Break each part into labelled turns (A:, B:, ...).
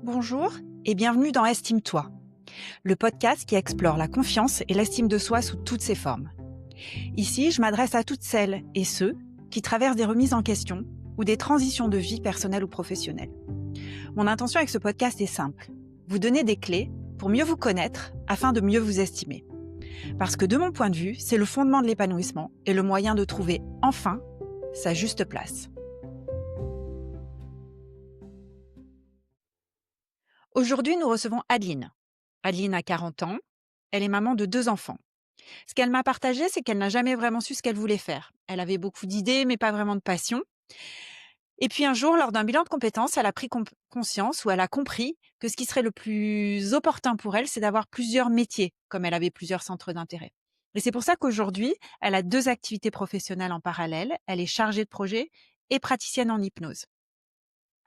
A: Bonjour et bienvenue dans Estime-toi, le podcast qui explore la confiance et l'estime de soi sous toutes ses formes. Ici, je m'adresse à toutes celles et ceux qui traversent des remises en question ou des transitions de vie personnelle ou professionnelle. Mon intention avec ce podcast est simple, vous donner des clés pour mieux vous connaître afin de mieux vous estimer. Parce que de mon point de vue, c'est le fondement de l'épanouissement et le moyen de trouver enfin sa juste place. Aujourd'hui, nous recevons Adeline. Adeline a 40 ans, elle est maman de 2 enfants. Ce qu'elle m'a partagé, c'est qu'elle n'a jamais vraiment su ce qu'elle voulait faire. Elle avait beaucoup d'idées, mais pas vraiment de passion. Et puis un jour, lors d'un bilan de compétences, elle a pris conscience ou elle a compris que ce qui serait le plus opportun pour elle, c'est d'avoir plusieurs métiers, comme elle avait plusieurs centres d'intérêt. Et c'est pour ça qu'aujourd'hui, elle a 2 activités professionnelles en parallèle. Elle est chargée de projet et praticienne en hypnose.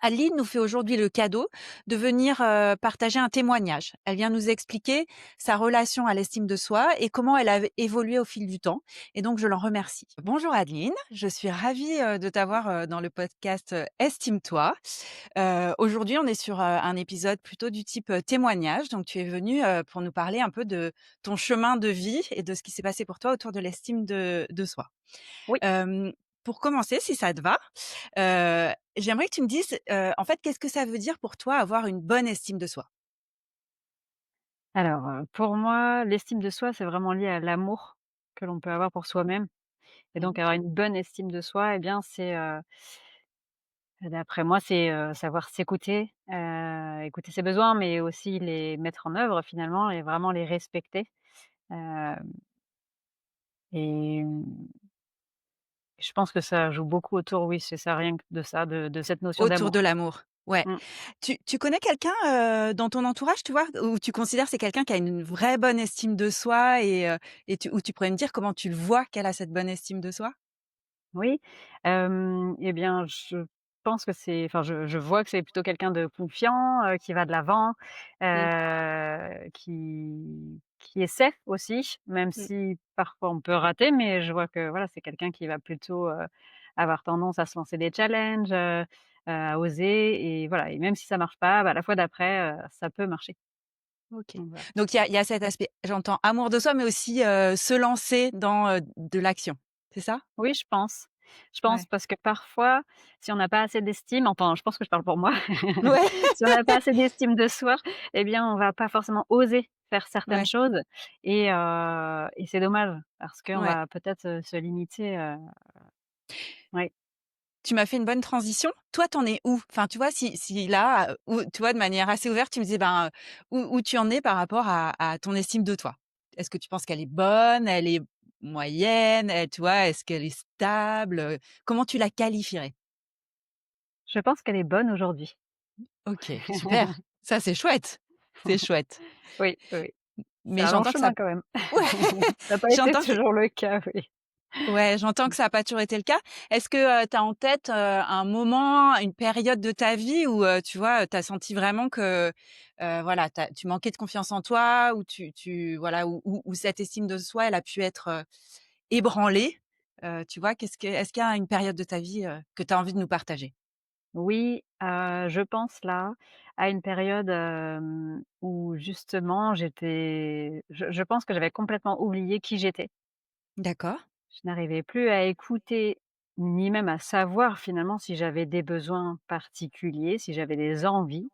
A: Aline nous fait aujourd'hui le cadeau de venir partager un témoignage. Elle vient nous expliquer sa relation à l'estime de soi et comment elle a évolué au fil du temps. Et donc, je l'en remercie. Bonjour Adeline, je suis ravie de t'avoir dans le podcast Estime-toi. Aujourd'hui, on est sur un épisode plutôt du type témoignage. Donc, tu es venue pour nous parler un peu de ton chemin de vie et de ce qui s'est passé pour toi autour de l'estime de soi.
B: Oui.
A: Pour commencer, si ça te va, j'aimerais que tu me dises, en fait, qu'est-ce que ça veut dire pour toi avoir une bonne estime de soi?
B: Alors, pour moi, l'estime de soi, c'est vraiment lié à l'amour que l'on peut avoir pour soi-même et donc
A: Mmh.
B: avoir une bonne estime de soi, eh bien, c'est, d'après moi, c'est, savoir s'écouter, écouter ses besoins, mais aussi les mettre en œuvre finalement et vraiment les respecter, hem et je pense que ça joue beaucoup autour, oui, c'est ça, rien que de ça, de cette notion
A: Autour de
B: d'amour.
A: l'amour. Ouais.
B: Mmh.
A: Tu connais quelqu'un, dans ton entourage, tu vois, où tu considères que c'est quelqu'un qui a une vraie bonne estime de soi et où tu pourrais me dire comment tu le vois qu'elle a cette bonne estime de soi?
B: Oui, et bien, je pense que c'est enfin, je vois que c'est plutôt quelqu'un de confiant, qui va de l'avant,
A: Mmh.
B: qui essaie aussi, même
A: Mmh.
B: si parfois on peut rater, mais je vois que, voilà, c'est quelqu'un qui va plutôt, avoir tendance à se lancer des challenges, à oser et voilà et même si ça marche pas, bah, la fois d'après, ça peut marcher.
A: OK.
B: Donc voilà.
A: Donc il y a cet aspect, j'entends amour de soi, mais aussi, se lancer dans, de l'action. C'est ça?
B: Oui, je pense. Je pense
A: Ouais.
B: parce que parfois, si on n'a pas assez d'estime, enfin, je pense que je parle pour moi.
A: Ouais,
B: Si on n'a pas assez d'estime de soi, eh bien, on va pas forcément oser faire certaines
A: ouais,
B: choses et c'est dommage parce qu'on
A: ouais.
B: va peut-être, se limiter, ouais.
A: Tu m'as fait une bonne transition. Toi, tu en es où? Enfin, tu vois, si là, où tu vois, de manière assez ouverte, tu me disais, ben, où tu en es par rapport à ton estime de toi? Est-ce que tu penses qu'elle est bonne? Elle est moyenne? Tu vois, est-ce qu'elle est stable? Comment tu la qualifierais?
B: Je pense qu'elle est bonne aujourd'hui.
A: OK, super. Ça, c'est chouette. C'est chouette.
B: Oui, oui, oui. C'est
A: Mais
B: un long
A: j'entends que ça
B: chemin quand même.
A: ouais,
B: Ça n'a pas été
A: j'entends que
B: toujours le cas, oui.
A: ouais, j'entends que ça a pas toujours été le cas. Est-ce que, tu as en tête, un moment, une période de ta vie où, tu vois, tu as senti vraiment que, voilà, tu manquais de confiance en toi, ou tu voilà, où cette estime de soi, elle a pu être, ébranlée? Tu vois? Est-ce qu'il y a une période de ta vie, que tu as envie de nous partager?
B: Oui, je pense là à une période, où justement je pense que j'avais complètement oublié qui j'étais.
A: D'accord.
B: Je n'arrivais plus à écouter, ni même à savoir finalement si j'avais des besoins particuliers, si j'avais des envies.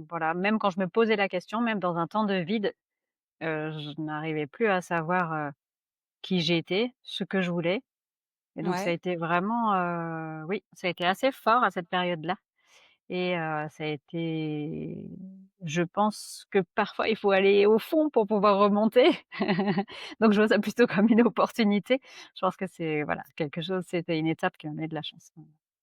B: Voilà, même quand je me posais la question, même dans un temps de vide, je n'arrivais plus à savoir, qui j'étais, ce que je voulais et donc ça a
A: Ouais.
B: été vraiment, oui, ça a été assez fort à cette période-là. Et ça a été je pense que parfois il faut aller au fond pour pouvoir remonter. Donc je vois ça plutôt comme une opportunité. Je pense que c'est voilà, quelque chose c'était une étape qui m'a donné de la chance.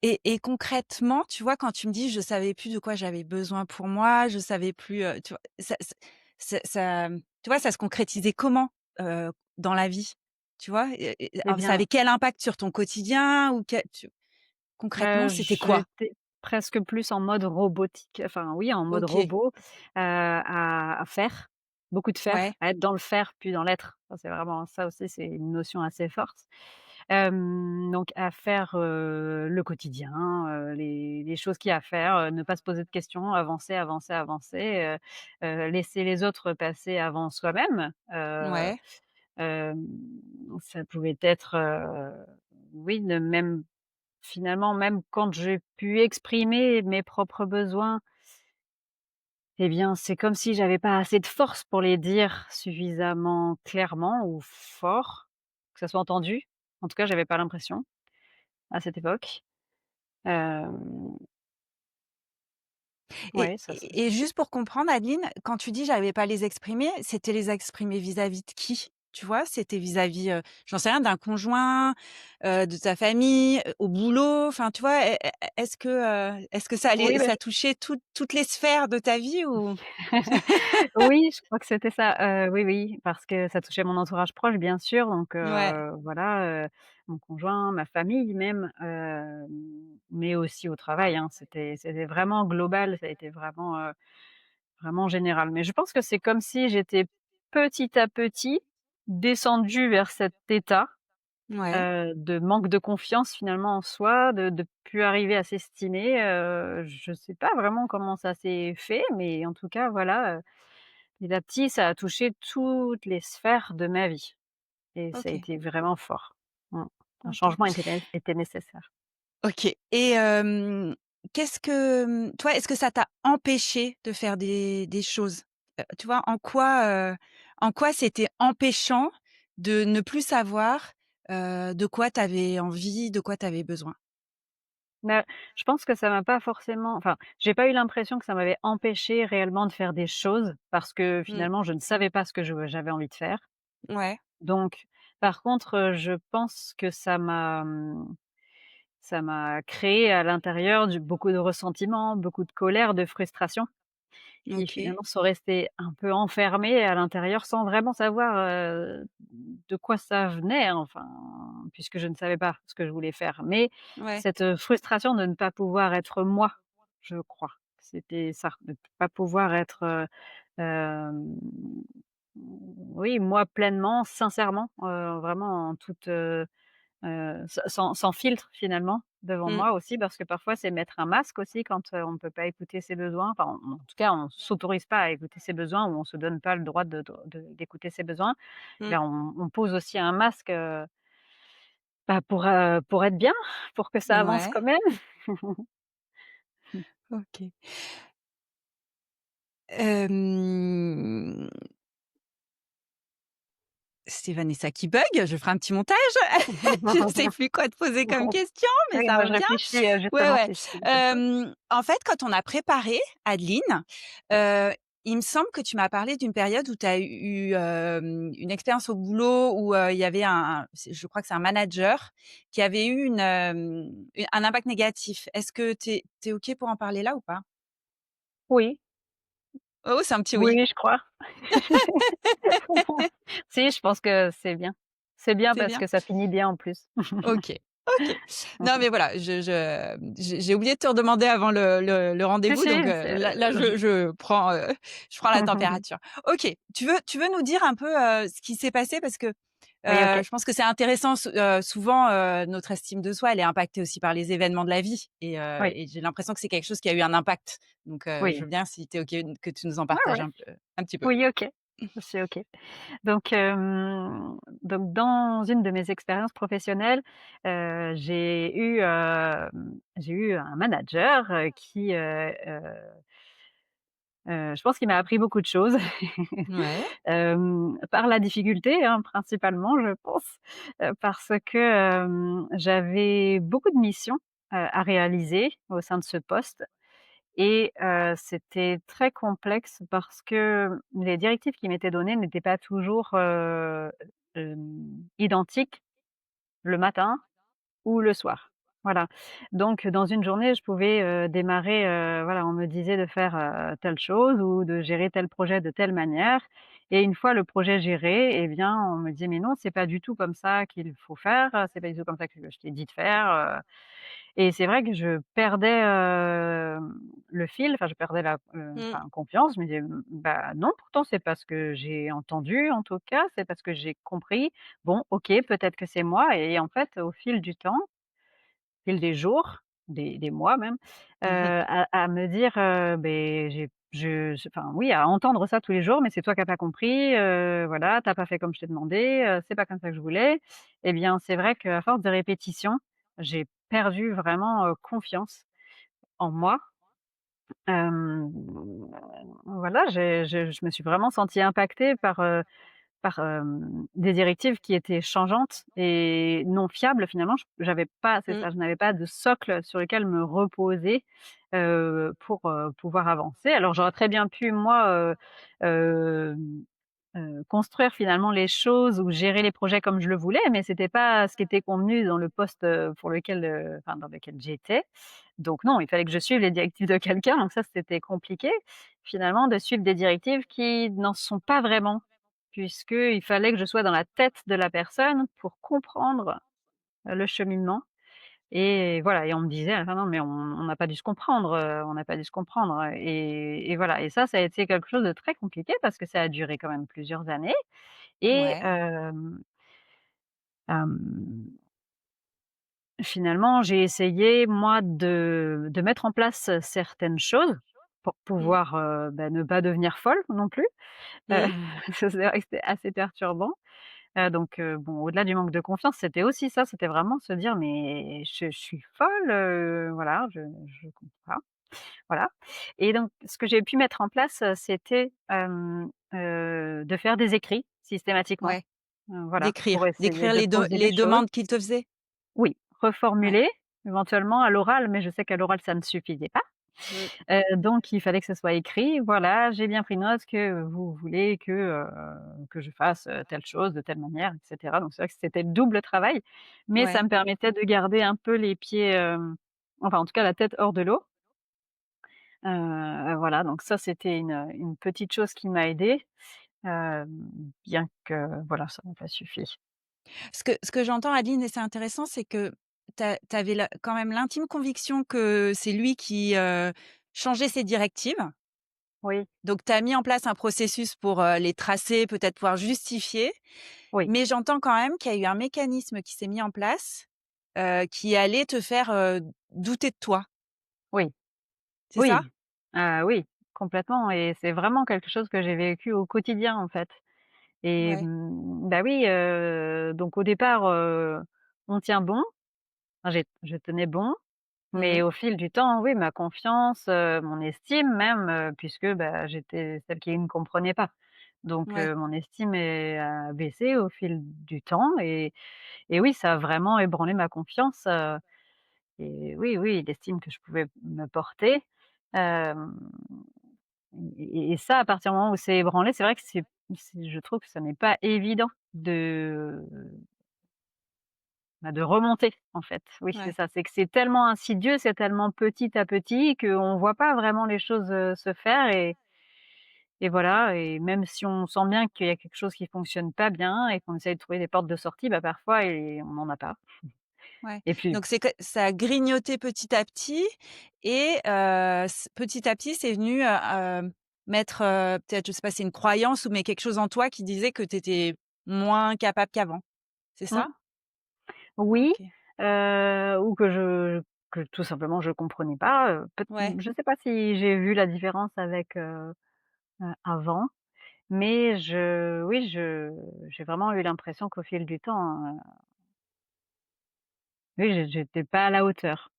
A: Et concrètement, tu vois, quand tu me dis: «Je savais plus de quoi j'avais besoin pour moi, je savais plus», tu vois, tu vois, ça se concrétisait comment, dans la vie? Tu vois?
B: Eh
A: Ça
B: bien,
A: avait quel impact sur ton quotidien, ou concrètement, c'était quoi?
B: j'étais presque plus en mode robotique, enfin oui, en mode
A: OK.
B: robot, à faire, beaucoup de faire,
A: Ouais.
B: à être dans le faire, puis dans l'être. Ça c'est vraiment ça aussi, c'est une notion assez forte. Donc à faire, le quotidien, les choses qu'il y a à faire, ne pas se poser de questions, avancer, avancer, avancer, laisser les autres passer avant soi-même.
A: Ouais,
B: Hem, Ça pouvait être, oui, de même finalement, même quand j'ai pu exprimer mes propres besoins, eh bien, c'est comme si j'avais pas assez de force pour les dire suffisamment clairement ou fort, que ça soit entendu. En tout cas, j'avais pas l'impression à cette époque. Hem,
A: et
B: ouais, ça c'est
A: et juste pour comprendre, Adeline, quand tu dis: «J'arrivais pas à les exprimer», c'était les exprimer vis-à-vis de qui? Tu vois? C'était vis-à-vis, j'en sais rien, d'un conjoint, de ta famille, au boulot? Enfin, tu vois? Est-ce que
B: oui, bah,
A: ça touchait toutes les sphères de ta vie ou?
B: oui, je crois que c'était ça, oui, oui, parce que ça touchait mon entourage proche, bien sûr, donc
A: Ouais,
B: voilà, mon conjoint, ma famille même, mais aussi au travail, hein. C'était vraiment global, ça a été vraiment, vraiment général. Mais je pense que c'est comme si j'étais petit à petit descendue vers cet état,
A: ouais,
B: de manque de confiance finalement en soi, de plus arriver à s'estimer, je sais pas vraiment comment ça s'est fait, mais en tout cas voilà, petit à petit, ça a touché toutes les sphères de ma vie et ça a
A: OK,
B: été vraiment fort. Mmh. Un
A: OK.
B: changement était nécessaire.
A: OK et qu'est-ce que, toi, est-ce que ça t'a empêché de faire des choses? Tu vois, en quoi c'était empêchant de ne plus savoir, de quoi tu avais envie, de quoi tu avais besoin?
B: Mais je pense que ça m'a pas forcément enfin, j'ai pas eu l'impression que ça m'avait empêché réellement de faire des choses parce que
A: Mmh.
B: finalement je ne savais pas ce que j'avais envie de faire.
A: Ouais,
B: Donc par contre, je pense que ça m'a créé à l'intérieur du beaucoup de ressentiment, beaucoup de colère, de frustration qui
A: OK,
B: finalement sont restés un peu enfermés à l'intérieur sans vraiment savoir, de quoi ça venait, hein, enfin, puisque je ne savais pas ce que je voulais faire. Mais
A: ouais,
B: cette, frustration de ne pas pouvoir être moi, je crois. C'était ça, de ne pas pouvoir être, hem, oui, moi pleinement, sincèrement, vraiment en toute, sans filtre finalement, devant
A: mmh,
B: moi aussi parce que parfois c'est mettre un masque aussi quand, on ne peut pas écouter ses besoins. Enfin, en tout cas, on s'autorise pas à écouter ses besoins ou on se donne pas le droit d'écouter ses besoins.
A: mmh,
B: Ben, on pose aussi un masque, bah, pour être bien, pour que ça avance
A: ouais,
B: quand même.
A: OK. Hem, c'est Vanessa qui bug, je ferai un petit montage. Je sais plus quoi te poser comme question, mais
B: Oui,
A: ça
B: moi je
A: revient.
B: réfléchis,
A: Ouais,
B: justement
A: ouais.
B: si je trouve quelque chose.
A: En fait, quand on a préparé, Adeline, heu, il me semble que tu m'as parlé d'une période où tu as eu, une expérience au boulot où, il y avait je crois que c'est un manager qui avait eu un impact négatif. Est-ce que tu es OK pour en parler là ou pas?
B: Oui,
A: Oh, c'est un petit oui.
B: oui, je crois. Si, je pense que c'est bien. C'est bien
A: C'est
B: parce
A: bien?
B: que ça finit bien en plus.
A: OK, OK. Non, mais voilà, j'ai oublié de te redemander avant le
B: Si,
A: rendez-vous,
B: si,
A: donc
B: c'est
A: là, je prends la température. OK, tu veux nous dire un peu, ce qui s'est passé? Parce que,
B: oui, OK.
A: je pense que c'est intéressant, souvent, notre estime de soi, elle est impactée aussi par les événements de la vie
B: Oui,
A: et j'ai l'impression que c'est quelque chose qui a eu un impact. Donc je
B: oui.
A: veux bien si tu es OK que tu nous en
B: Ouais,
A: partages
B: ouais.
A: un petit peu.
B: Oui, OK. C'est OK. Donc, dans une de mes expériences professionnelles, j'ai eu un manager, qui, je pense qu'il m'a appris beaucoup de choses.
A: Ouais,
B: Par la difficulté, hein, principalement, je pense, parce que, j'avais beaucoup de missions, à réaliser au sein de ce poste et c'était très complexe parce que les directives qui m'étaient données n'étaient pas toujours, identiques le matin ou le soir. Voilà. Donc dans une journée, je pouvais, démarrer, voilà, on me disait de faire, telle chose ou de gérer tel projet de telle manière et une fois le projet géré et bien, on me disait: «Mais non, c'est pas du tout comme ça qu'il faut faire, c'est pas du tout comme ça que je t'ai dit de faire», et c'est vrai que je perdais, le fil, enfin je perdais
A: Mmh.
B: enfin confiance. Je me disais: Bah, non, pourtant c'est pas ce que j'ai entendu en tout cas, c'est pas ce que j'ai compris. Bon, OK, peut-être que c'est moi», et en fait, au fil du temps, au fil des jours, des mois même, à me dire, beh, enfin oui, à entendre ça tous les jours: «Mais c'est toi qui as pas compris, voilà, tu as pas fait comme je t'ai demandé, c'est pas comme ça que je voulais». Et bien, c'est vrai qu'à force de répétition, j'ai perdu vraiment, confiance en moi. Hem, voilà, je me suis vraiment sentie impactée par, des directives qui étaient changeantes et non fiables finalement. J'avais pas, c'est
A: Mmh.
B: ça, je n'avais pas de socle sur lequel me reposer, pour, pouvoir avancer. Alors j'aurais très bien pu moi, hem, construire finalement les choses ou gérer les projets comme je le voulais, mais c'était pas ce qui était convenu dans le poste, pour lequel, enfin dans lequel j'étais. Donc non, il fallait que je suive les directives de quelqu'un, donc ça c'était compliqué finalement de suivre des directives qui n'en sont pas vraiment. Puisqu'il fallait que je sois dans la tête de la personne pour comprendre, le cheminement, et voilà, et on me disait à la fin: «Non mais on n'a pas dû se comprendre, on n'a pas dû se comprendre», et voilà, et ça a été quelque chose de très compliqué parce que ça a duré quand même plusieurs années, et
A: Ouais.
B: hem, finalement j'ai essayé moi de mettre en place certaines choses pour
A: Mmh.
B: pouvoir, bah, ne pas devenir folle non plus, heu,
A: Mmh.
B: c'est vrai que c'était assez perturbant. Donc bon, au-delà du manque de confiance, c'était aussi ça, c'était vraiment se dire: «Mais je suis folle, voilà, je comprends pas», voilà. Et donc ce que j'ai pu mettre en place, c'était, de faire des écrits systématiquement,
A: Ouais.
B: voilà, pour essayer
A: D'écrire
B: de poser les
A: les
B: choses.
A: demandes qu'il te faisait?
B: Oui,
A: Ouais.
B: reformuler éventuellement à l'oral, mais je sais qu'à l'oral ça ne suffisait pas.
A: Mmh.
B: Donc il fallait que ce soit écrit. Voilà, j'ai bien pris note que vous voulez que je fasse, telle chose de telle manière, et cetera. Donc c'est vrai que c'était double travail, mais ça
A: Ouais.
B: me permettait de garder un peu les pieds, enfin en tout cas la tête hors de l'eau. Voilà, donc ça c'était une petite chose qui m'a aidée, hem, bien que voilà, ça n'a pas suffi.
A: Ce que j'entends Adeline et c'est intéressant, c'est que tu avais quand même l'intime conviction que c'est lui qui, changeait ses directives.
B: Oui,
A: Donc tu as mis en place un processus pour, les tracer, peut-être pouvoir justifier.
B: oui,
A: Mais j'entends quand même qu'il y a eu un mécanisme qui s'est mis en place, qui allait te faire, douter de toi.
B: oui.
A: C'est ça?
B: Oui, oui, complètement, et c'est vraiment quelque chose que j'ai vécu au quotidien, en fait, et
A: Ouais.
B: bah, oui, donc au départ, on tient bon, enfin je tenais bon, mais
A: Mmh.
B: au fil du temps, oui, ma confiance, mon estime même, puisque, bah, j'étais celle qui ne comprenait pas. Donc
A: Ouais.
B: mon estime a baissé au fil du temps, et oui, ça a vraiment ébranlé ma confiance, et oui, oui, l'estime que je pouvais me porter, hem et ça, à partir du moment où c'est ébranlé, c'est vrai que je trouve que ça n'est pas évident de remonter, en fait. Oui, c'est
A: Ouais.
B: ça, c'est que c'est tellement insidieux, c'est tellement petit à petit qu'on voit pas vraiment les choses, se faire, et voilà, et même si on sent bien qu'il y a quelque chose qui fonctionne pas bien et qu'on essaye de trouver des portes de sortie, bah, parfois on n'en a pas.
A: Ouais.
B: Et puis
A: Donc c'est que ça a grignoté petit à petit et c petit à petit, c'est venu, mettre, peut-être, je sais pas, c'est une croyance ou mais quelque chose en toi qui disait que tu étais moins capable qu'avant. C'est ça?
B: mmh, oui,
A: OK.
B: ou que tout simplement je comprenais pas,
A: Ouais.
B: je sais pas si j'ai vu la différence avec, avant, mais oui, j'ai vraiment eu l'impression qu'au fil du temps, oui, j'étais pas à la hauteur.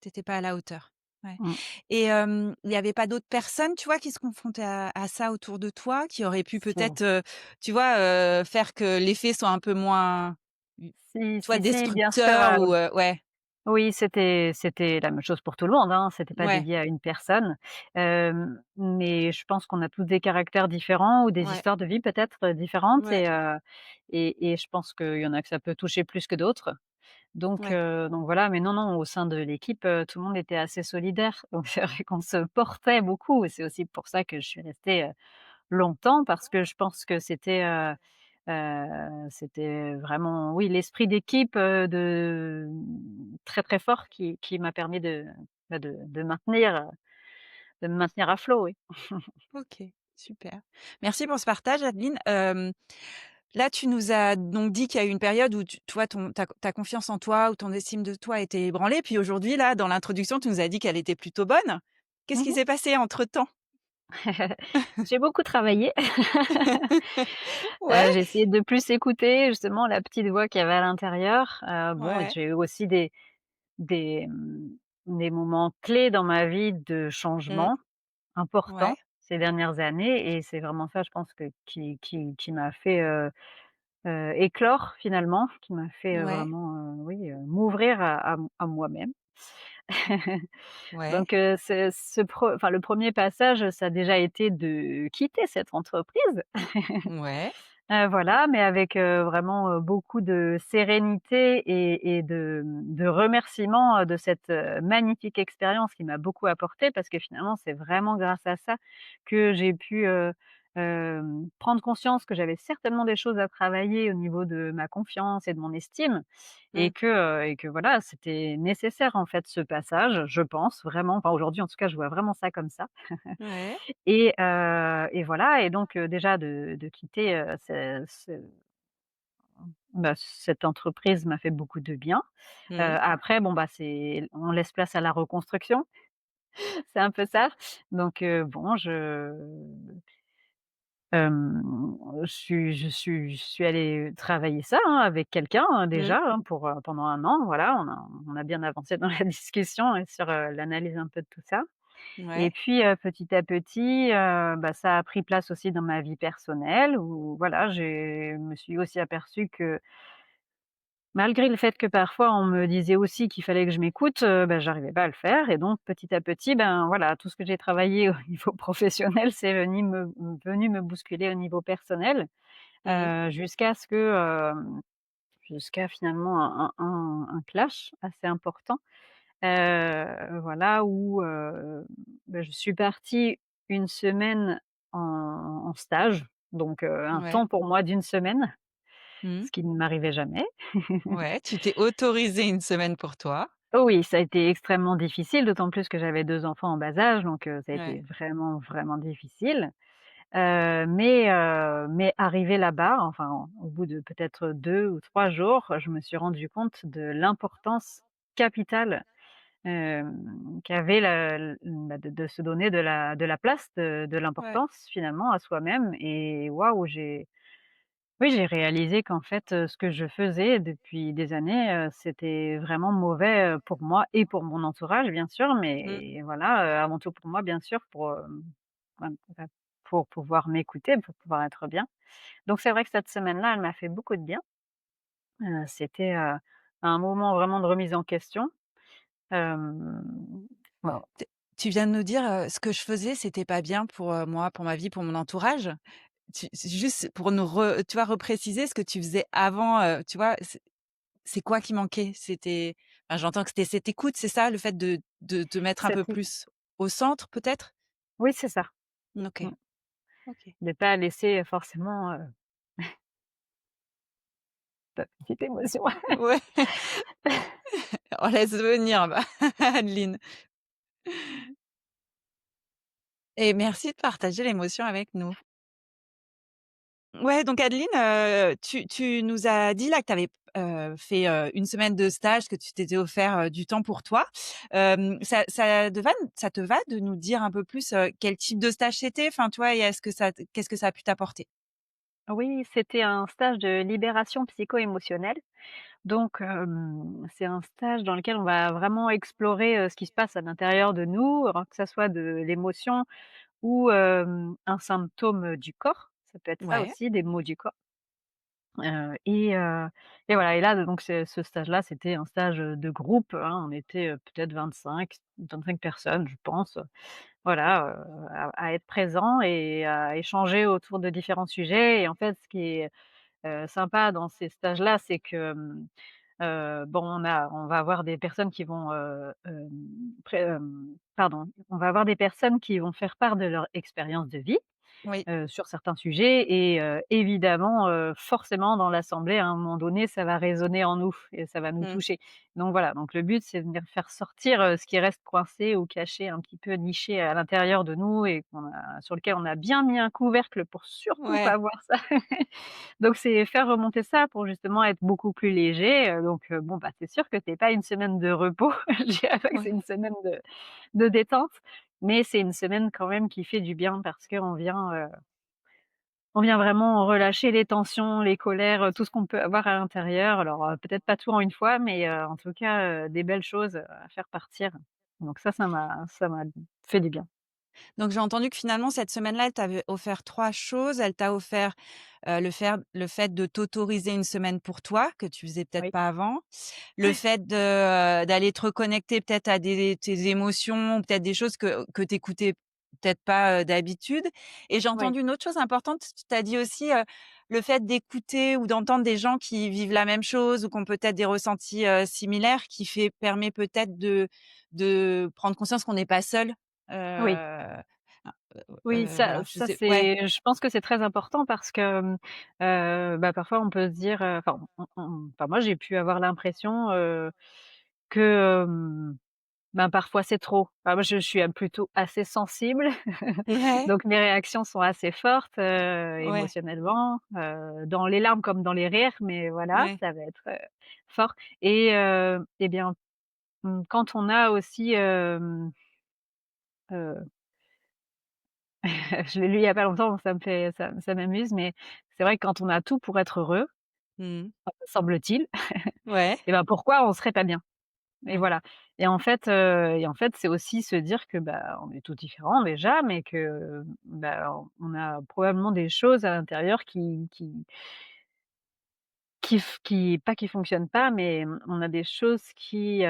A: Tu étais pas à la hauteur. Ouais
B: Mmh.
A: et il y avait pas d'autres personnes, tu vois, qui se confrontaient à ça autour de toi, qui auraient pu
B: Si,
A: peut-être, tu vois, faire que l'effet soit un peu moins, soit
B: si, bien sûr,
A: destructeur ou ouais.
B: oui, c'était la même chose pour tout le monde, hein, c'était pas
A: Ouais.
B: dédié à une personne, mais je pense qu'on a tous des caractères différents ou des
A: Ouais.
B: histoires de vie peut-être, différentes,
A: Ouais.
B: et je pense qu'il y en a que ça peut toucher plus que d'autres.
A: Ouais.
B: Donc voilà, mais non, non, au sein de l'équipe, tout le monde était assez solidaire. Donc c'est vrai qu'on se portait beaucoup, et c'est aussi pour ça que je suis restée, longtemps, parce que je pense que c'était, C'était vraiment, oui, l'esprit d'équipe, très, très fort qui m'a permis de me maintenir à flot, oui.
A: OK, super. Merci pour ce partage, Adeline. Là, tu nous as donc dit qu'il y a eu une période où toi, ta confiance en toi ou ton estime de toi était ébranlée. Puis aujourd'hui, là, dans l'introduction, tu nous as dit qu'elle était plutôt bonne. Qu'est-ce qui
B: Mmh.
A: s'est passé entre-temps?
B: J'ai beaucoup travaillé.
A: Ouais,
B: J'ai essayé de plus écouter justement la petite voix qu'il y avait à l'intérieur. Bon, et
A: ouais.
B: j'ai eu aussi des, des moments clés dans ma vie de
A: Mmh.
B: changement
A: Ouais,
B: importants ces dernières années, et c'est vraiment ça, je pense, que qui m'a fait, éclore finalement, qui m'a fait,
A: ouais,
B: vraiment, oui, m'ouvrir à moi-même.
A: ouais,
B: Donc le premier passage, ça a déjà été de quitter cette entreprise.
A: ouais.
B: Voilà, mais avec, vraiment, beaucoup de sérénité et de remerciements, de cette, magnifique expérience qui m'a beaucoup apporté, parce que finalement, c'est vraiment grâce à ça que j'ai pu, prendre conscience que j'avais certainement des choses à travailler au niveau de ma confiance et de mon estime,
A: Mmh.
B: et que voilà, c'était nécessaire en fait ce passage, je pense vraiment. Enfin aujourd'hui en tout cas, je vois vraiment ça comme ça.
A: Ouais.
B: Et voilà, et donc déjà de quitter, cette entreprise m'a fait beaucoup de bien.
A: Mmh.
B: Après bon, bah, c'est on laisse place à la reconstruction, c'est un peu ça. Donc bon, je suis allée travailler ça, hein, avec quelqu'un,
A: Mmh.
B: déjà, hein, pour, pendant 1 an, voilà. On a bien avancé dans la discussion et sur, l'analyse un peu de tout ça. Et
A: Ouais.
B: puis, petit à petit, bah, ça a pris place aussi dans ma vie personnelle où voilà, j'ai me suis aussi aperçue que malgré le fait que parfois on me disait aussi qu'il fallait que je m'écoute, bah, j'arrivais pas à le faire, et donc petit à petit, ben, voilà, tout ce que j'ai travaillé au niveau professionnel, c'est venu me bousculer au niveau personnel,
A: Mmh.
B: jusqu'à ce que, jusqu'à finalement un clash assez important. Voilà où, bah, je suis partie une semaine en stage, donc un
A: Ouais.
B: temps pour moi d'une semaine,
A: Mmh.
B: ce qui ne m'arrivait jamais.
A: Ouais, tu t'es autorisé une semaine pour toi.
B: Oh oui, ça a été extrêmement difficile, d'autant plus que j'avais 2 enfants en bas âge, donc ça a été
A: Ouais.
B: vraiment, vraiment difficile. Mais arrivée là-bas, enfin, au bout de peut-être 2 ou 3 jours, je me suis rendue compte de l'importance capitale, qu'avait de se donner de la place, de
A: Ouais.
B: l'importance finalement à soi-même. Et waouh, j'ai réalisé qu'en fait, ce que je faisais depuis des années, c'était vraiment mauvais, pour moi et pour mon entourage bien sûr,
A: Mmh.
B: mais voilà, avant tout pour moi bien sûr, bah, pour pouvoir m'écouter, pour pouvoir être bien. Donc c'est vrai que cette semaine-là, elle m'a fait beaucoup de bien. C'était, un moment vraiment de remise en question. Hem, voilà.
A: Tu tu viens de nous dire, ce que je faisais, c'était pas bien pour, moi, pour ma vie, pour mon entourage. C'est juste pour nous tu vois, repréciser ce que tu faisais avant, tu vois? C'est quoi qui manquait? C'était enfin, j'entends que c'était cette écoute, c'est ça? Le fait de te mettre un peu
B: Cette
A: plus au centre, peut-être?
B: Oui, c'est ça.
A: OK,
B: Mmh.
A: OK.
B: De pas laisser forcément, ta petite émotion.
A: Ouais, on laisse venir, bah, Adeline, et merci de partager l'émotion avec nous. Ouais, donc Adeline, tu nous as dit là que tu avais, fait, 1 semaine de stage, que tu t'étais offert, du temps pour toi. Ça te va de nous dire un peu plus, quel type de stage c'était? Enfin, tu vois, et est-ce que ça t qu'est-ce que ça a pu t'apporter?
B: Oui, c'était un stage de libération psycho-émotionnelle. Donc, c'est un stage dans lequel on va vraiment explorer, ce qui se passe à l'intérieur de nous, alors que ça soit de l'émotion ou, un symptôme, du corps. Ça peut être ça
A: Ouais,
B: aussi, des maux du corps. Et voilà, et là donc ce stage-là, c'était un stage, de groupe, hein. On était, peut-être 25 personnes, je pense, voilà, à être présents et à échanger autour de différents sujets. Et en fait, ce qui est, sympa dans ces stages-là, c'est que, bon, on va avoir des personnes qui vont, pardon, on va avoir des personnes qui vont faire part de leur expérience de vie.
A: Oui.
B: sur certains sujets et évidemment, forcément dans l'assemblée à un moment donné, ça va résonner en nous et ça va nous
A: Mmh.
B: toucher. Donc voilà, donc le but c'est de venir faire sortir, ce qui reste coincé ou caché, un petit peu niché à l'intérieur de nous et sur lequel on a bien mis un couvercle pour surtout
A: Ouais.
B: pas voir ça. Donc c'est faire remonter ça pour justement être beaucoup plus léger, bon, bah, c'est sûr que c'est pas une semaine de repos, je dirais pas que c'est
A: Ouais.
B: une semaine de détente, mais c'est une semaine quand même qui fait du bien parce on vient vraiment relâcher les tensions, les colères, tout ce qu'on peut avoir à l'intérieur. Alors, peut-être pas tout en une fois, mais en tout cas, des belles choses, à faire partir. Donc ça m'a fait du bien.
A: Donc j'ai entendu que finalement cette semaine-là, elle t'avait offert 3 choses. Elle t'a offert, le fait de t'autoriser une semaine pour toi, que tu faisais peut-être
B: Oui,
A: pas avant. Le fait d'aller te reconnecter peut-être à des tes émotions, peut-être des choses que tu écoutais peut-être pas, d'habitude. Et j'ai
B: oui,
A: entendu une autre chose importante, tu as dit aussi, le fait d'écouter ou d'entendre des gens qui vivent la même chose ou qui ont peut-être des ressentis, similaires qui permet peut-être de prendre conscience qu'on n'est pas seul.
B: oui. Oui, ça
A: Voilà, je
B: ça
A: sais ouais.
B: c'est je pense que c'est très important parce que, bah, parfois on peut se dire, enfin moi j'ai pu avoir l'impression, que, ben, parfois c'est trop. Moi je suis, plutôt assez sensible,
A: Ouais,
B: donc mes réactions sont assez fortes,
A: ouais,
B: émotionnellement, dans les larmes comme dans les rires, mais voilà,
A: ouais.
B: ça va être, fort et bien, quand on a aussi, heu je l'ai lu il y a pas longtemps, ça m'amuse, mais c'est vrai que quand on a tout pour être heureux,
A: Mmh.
B: semble-t-il,
A: Ouais,
B: et ben, pourquoi on serait pas bien? Et
A: ouais.
B: voilà. Et en fait, c'est aussi se dire que, bah, on est tous différents déjà, mais que, bah, on a probablement des choses à l'intérieur qui pas qui fonctionnent pas, mais, on a des choses qui,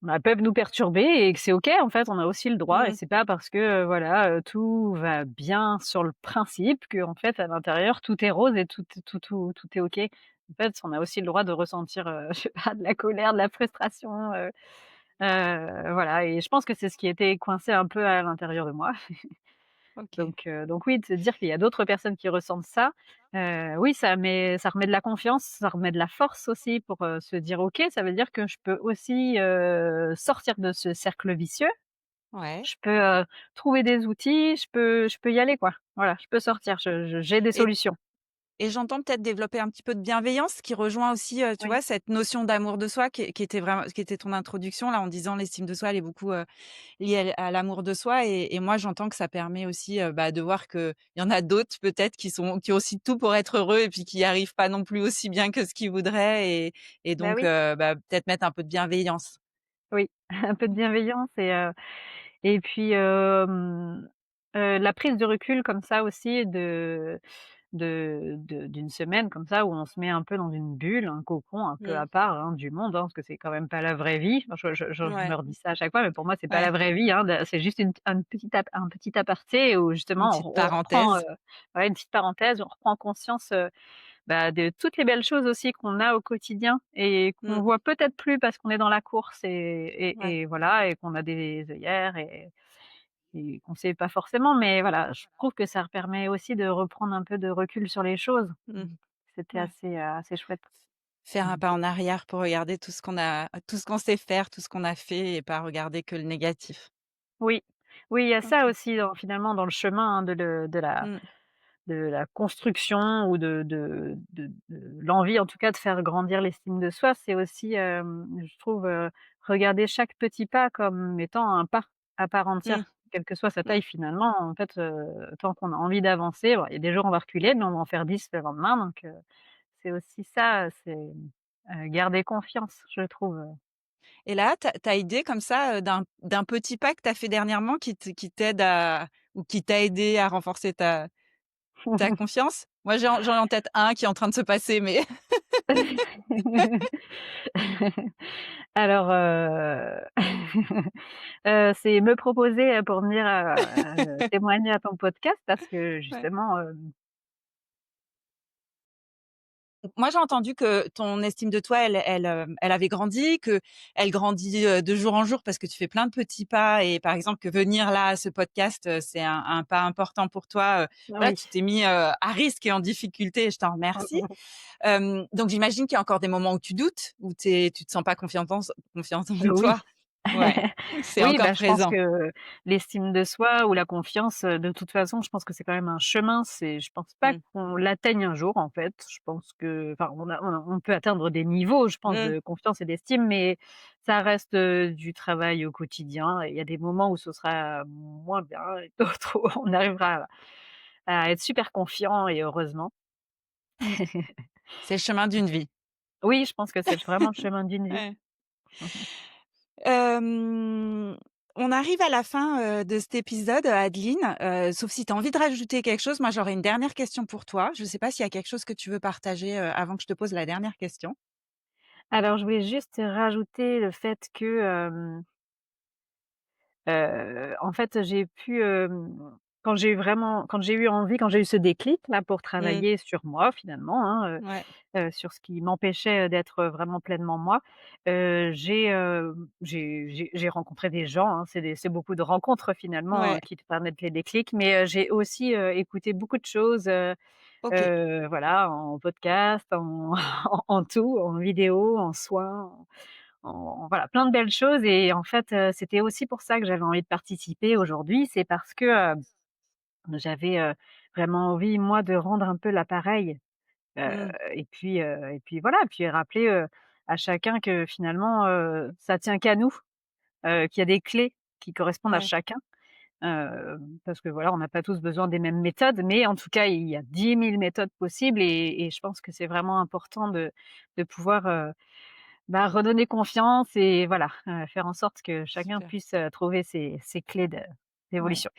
B: bah, peuvent nous perturber et que c'est OK, en fait, on a aussi le droit et
A: Mmh.
B: c'est pas parce que, voilà, tout va bien sur le principe qu'en fait, à l'intérieur, tout est rose et tout est OK. En fait, on a aussi le droit de ressentir, je sais pas, de la colère, de la frustration, voilà et je pense que c'est ce qui était coincé un peu à l'intérieur de moi.
A: OK.
B: Donc oui, de se dire qu'il y a d'autres personnes qui ressentent ça, oui, ça remet de la confiance, ça remet de la force aussi pour, se dire: «OK, ça veut dire que je peux aussi, sortir de ce cercle vicieux.
A: Ouais.
B: Je peux, trouver des outils, je peux y aller, quoi. Voilà, je peux sortir, j'ai des
A: Et
B: solutions».
A: j'entends peut-être développer un petit peu de bienveillance qui rejoint aussi, tu
B: Oui.
A: vois, cette notion d'amour de soi qui était ton introduction là en disant l'estime de soi, elle est beaucoup, liée à l'amour de soi et moi j'entends que ça permet aussi, bah, de voir qu'il y en a d'autres peut-être qui ont aussi tout pour être heureux et puis qui y arrivent pas non plus aussi bien que ce qu'ils voudraient et
B: Bah,
A: donc
B: oui,
A: bah, peut-être mettre un peu de bienveillance.
B: oui, un peu de
A: Mmh.
B: bienveillance et puis, la prise de recul comme ça aussi d'une semaine comme ça où on se met un peu dans une bulle, un cocon un peu
A: Mmh.
B: à part, hein, du monde, hein, parce que c'est quand même pas la vraie vie. Enfin, je me
A: Ouais,
B: redis ça à chaque fois, mais pour moi, c'est pas la
A: ouais,
B: vraie vie, hein, c'est juste un petit aparté où
A: une
B: justement
A: petite
B: on reprend,
A: parenthèse.
B: ouais, une petite parenthèse, on reprend conscience, bah, de toutes les belles choses aussi qu'on a au quotidien et qu'on
A: Mmh.
B: voit peut-être plus parce qu'on est dans la course
A: Ouais.
B: et voilà et qu'on a des œillères et qu'on sait pas forcément, mais voilà, je trouve que ça permet aussi de reprendre un peu de recul sur les choses.
A: Mmh.
B: C'était
A: Ouais.
B: assez chouette.
A: Faire un
B: Mmh.
A: pas en arrière pour regarder tout ce qu'on sait faire, tout ce qu'on a fait et pas regarder que le négatif.
B: Oui, oui, il y a ça
A: OK.
B: aussi finalement dans le chemin, hein,
A: Mmh.
B: de la construction ou de l'envie en tout cas de faire grandir l'estime de soi. C'est aussi, je trouve, regarder chaque petit pas comme étant un pas à part
A: Mmh.
B: entière, quelle que soit sa
A: Mmh.
B: taille finalement. En fait, tant qu'on a envie d'avancer, bon, il y a des jours on va reculer, mais on va en faire 10 le lendemain donc c'est aussi ça, c'est, garder confiance, je trouve.
A: Et là, tu as idée comme ça, d'un petit pas que tu as fait dernièrement qui t'aide à ou qui t'a aidé à renforcer ta confiance? Moi, j'en ai en tête un qui est en train de se passer, mais
B: Alors, c'est me proposer, pour venir, témoigner à ton podcast parce que
A: ouais.
B: justement,
A: Moi, j'ai entendu que ton estime de toi, elle avait grandi, qu'elle grandit, de jour en jour parce que tu fais plein de petits pas et par exemple que venir là à ce podcast, c'est un pas important pour toi, voilà,
B: Oui.
A: tu t'es mis, à risque et en difficulté et je t'en
B: Mmh
A: remercie.
B: mh.
A: Donc j'imagine qu'il y a encore des moments où tu doutes, où tu te sens pas confiante en
B: Oui.
A: toi? Ouais, c'est
B: Oui,
A: encore
B: bah, je pense
A: présent.
B: que l'estime de soi ou la confiance, de toute façon, je pense que c'est quand même un chemin. Je pense pas
A: Mmh.
B: qu'on l'atteigne un jour, en fait. Je pense que enfin, on peut atteindre des niveaux, je pense,
A: Mmh.
B: de confiance et d'estime, mais ça reste, du travail au quotidien et il y a des moments où ce sera moins bien et d'autres où on arrivera à être super confiant et heureusement.
A: Mmh. C'est le chemin d'une vie.
B: Oui, je pense que c'est vraiment le chemin d'une vie.
A: Ouais. Hem, on arrive à la fin, de cet épisode, Adeline, sauf si tu as envie de rajouter quelque chose. Moi, j'aurais une dernière question pour toi. Je ne sais pas s'il y a quelque chose que tu veux partager, avant que je te pose la dernière question?
B: Alors, je voulais juste rajouter le fait que, en fait, j'ai pu, quand j'ai eu envie, quand j'ai eu ce déclic-là pour
A: Mmh.
B: travailler sur moi finalement, hein,
A: Ouais,
B: sur ce qui m'empêchait, d'être vraiment pleinement moi, j'ai rencontré des gens, hein. C'est beaucoup de rencontres finalement,
A: ouais,
B: qui te permettent les déclics, mais j'ai aussi, écouté beaucoup de choses,
A: OK,
B: voilà, en podcast, en en tout, en vidéo, en soins, voilà, plein de belles choses et en fait, c'était aussi pour ça que j'avais envie de participer aujourd'hui. C'est parce que, j'avais, vraiment envie, moi, de rendre un peu l'appareil,
A: mmh,
B: et puis voilà, puis rappeler, à chacun que finalement, ça tient qu'à nous, qu'il y a des clés qui correspondent à
A: ouais,
B: chacun, parce que voilà, on n'a pas tous besoin des mêmes méthodes, mais en tout cas, il y a 10 000 méthodes possibles et je pense que c'est vraiment important de pouvoir, bah, redonner confiance et voilà, faire en sorte que chacun
A: super,
B: puisse, trouver ses clés
A: ouais.
B: d'évolution.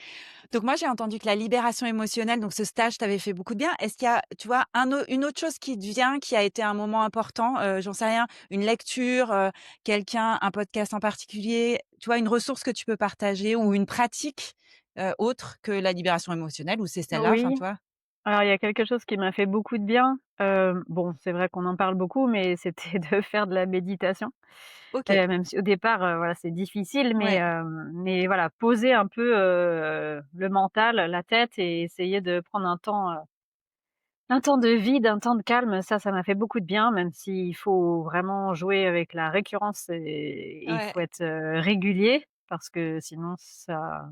A: Donc moi, j'ai entendu que la libération émotionnelle, donc ce stage t'avait fait beaucoup de bien. Est-ce qu'il y a, tu vois, une autre chose qui te vient, qui a été un moment important, j'en sais rien, une lecture, quelqu'un, un podcast en particulier, tu vois, une ressource que tu peux partager ou une pratique, autre que la libération émotionnelle ou c'est celle-là, enfin,
B: Oui,
A: tu vois?
B: alors il y a quelque chose qui m'a fait beaucoup de bien, bon, c'est vrai qu'on en parle beaucoup, mais c'était de faire de la méditation,
A: OK,
B: même si au départ, voilà, c'est difficile,
A: ouais,
B: mais voilà, poser un peu, le mental, la tête et essayer de prendre un temps de vide, un temps de calme, ça m'a fait beaucoup de bien, même s'il faut vraiment jouer avec la récurrence et il
A: ouais,
B: faut être, régulier parce que sinon ça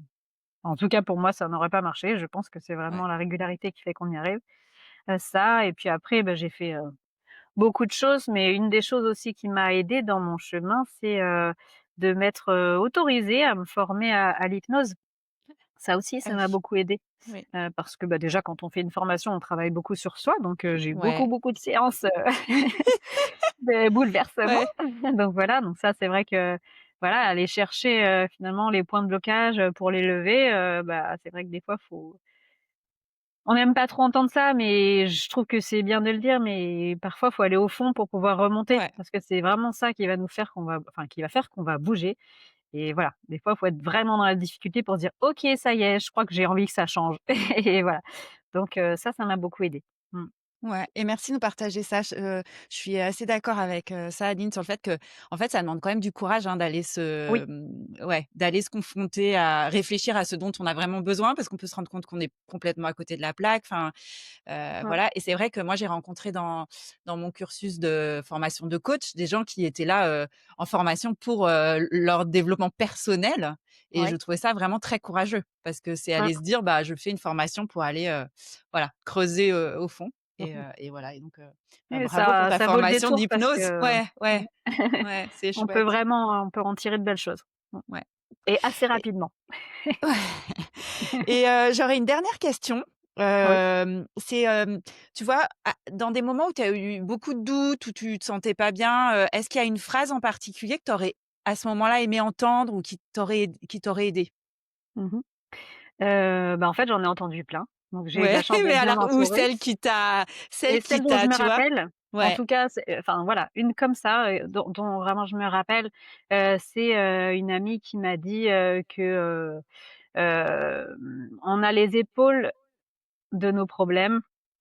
B: en tout cas pour moi, ça n'aurait pas marché. Je pense que c'est
A: ouais,
B: vraiment la régularité qui fait qu'on y arrive. Ça et puis après, bah, j'ai fait, beaucoup de choses, mais une des choses aussi qui m'a aidée dans mon chemin, c'est, de m'être, autorisée à me former à l'hypnose. Ça aussi,
A: ah
B: ça m'a
A: oui,
B: beaucoup aidée.
A: oui,
B: Parce que, bah, déjà quand on fait une formation, on travaille beaucoup sur soi, donc j'ai eu
A: ouais,
B: beaucoup de séances, de bouleversement.
A: ouais,
B: Donc voilà, donc ça, c'est vrai que, voilà, aller chercher, finalement les points de blocage, pour les lever, bah, c'est vrai que des fois, faut on n'aime pas trop entendre ça, mais je trouve que c'est bien de le dire, mais parfois, faut aller au fond pour pouvoir remonter.
A: ouais.
B: Parce que c'est vraiment ça qui va nous faire qu'on va enfin, qui va faire qu'on va bouger et voilà, des fois, il faut être vraiment dans la difficulté pour se dire: «OK, ça y est, je crois que j'ai envie que ça change» et voilà. Donc ça m'a beaucoup aidée. Mmh.
A: Ouais et merci de nous partager ça. Je suis assez d'accord avec, ça, Adeline, sur le fait que, en fait, ça demande quand même du courage, hein, d'aller
B: Oui,
A: ouais, d'aller se confronter à réfléchir à ce dont on a vraiment besoin parce qu'on peut se rendre compte qu'on est complètement à côté de la plaque. Enfin,
B: ouais,
A: voilà et c'est vrai que moi, j'ai rencontré dans mon cursus de formation de coach des gens qui étaient là, en formation pour, leur développement personnel et je
B: ouais.
A: trouvais ça vraiment très courageux parce que c'est
B: Mmh.
A: aller se dire: «Bah, je fais une formation pour aller, voilà, creuser, au fond».
B: Mmh
A: Et
B: mh.
A: et voilà et donc
B: Et
A: bravo pour ta
B: ça vaut le
A: formation
B: détour parce
A: d'hypnose.
B: que
A: Ouais,
B: mmh,
A: ouais, ouais, c'est chouette.
B: on peut en tirer de belles choses. Mmh
A: Ouais
B: et assez
A: et
B: rapidement.
A: et j'aurais une dernière question.
B: Oui.
A: C'est, tu vois, dans des moments où tu as eu beaucoup de doutes, où tu te sentais pas bien, est-ce qu'il y a une phrase en particulier que tu aurais, à ce moment-là, aimé entendre ou qui t'aurait aidé?
B: Mmh mh. Bah, en fait, j'en ai entendu plein, donc j'ai eu de
A: Ouais,
B: la chance
A: mais
B: d'être bien
A: alors ou
B: entourée
A: celle
B: et
A: qui
B: celle dont je
A: t'a
B: me
A: tu vois?
B: rappelle, en
A: Ouais,
B: tout cas, c'est enfin, voilà, une comme ça, dont vraiment je me rappelle, c'est, une amie qui m'a dit, que, on a les épaules de nos problèmes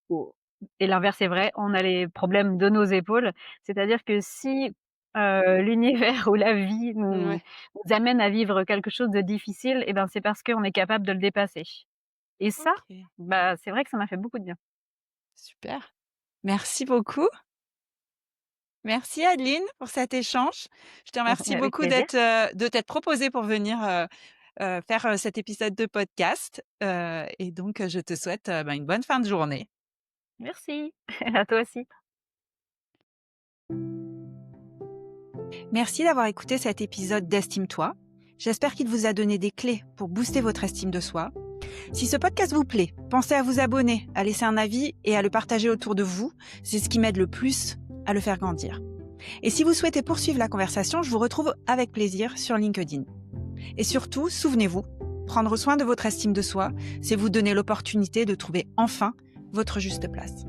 B: ou Et l'inverse est vrai, on a les problèmes de nos épaules. C'est-à-dire que si, l'univers ou la vie
A: Ouais.
B: nous amène à vivre quelque chose de difficile, et ben, c'est parce qu'on est capable de le dépasser. Et ça,
A: OK,
B: bah, c'est vrai que ça m'a fait beaucoup de bien.
A: super. Merci beaucoup. Merci Adeline pour cet échange. Je te remercie
B: Avec
A: beaucoup
B: plaisir.
A: de t'être proposée pour venir, faire, cet épisode de podcast, et donc, je te souhaite, une bonne fin de journée.
B: Merci, à toi aussi.
A: Merci d'avoir écouté cet épisode d'Estime-toi. J'espère qu'il vous a donné des clés pour booster votre estime de soi. Si ce podcast vous plaît, pensez à vous abonner, à laisser un avis et à le partager autour de vous. C'est ce qui m'aide le plus à le faire grandir. Et si vous souhaitez poursuivre la conversation, je vous retrouve avec plaisir sur LinkedIn. Et surtout, souvenez-vous, prendre soin de votre estime de soi, c'est vous donner l'opportunité de trouver enfin votre juste place.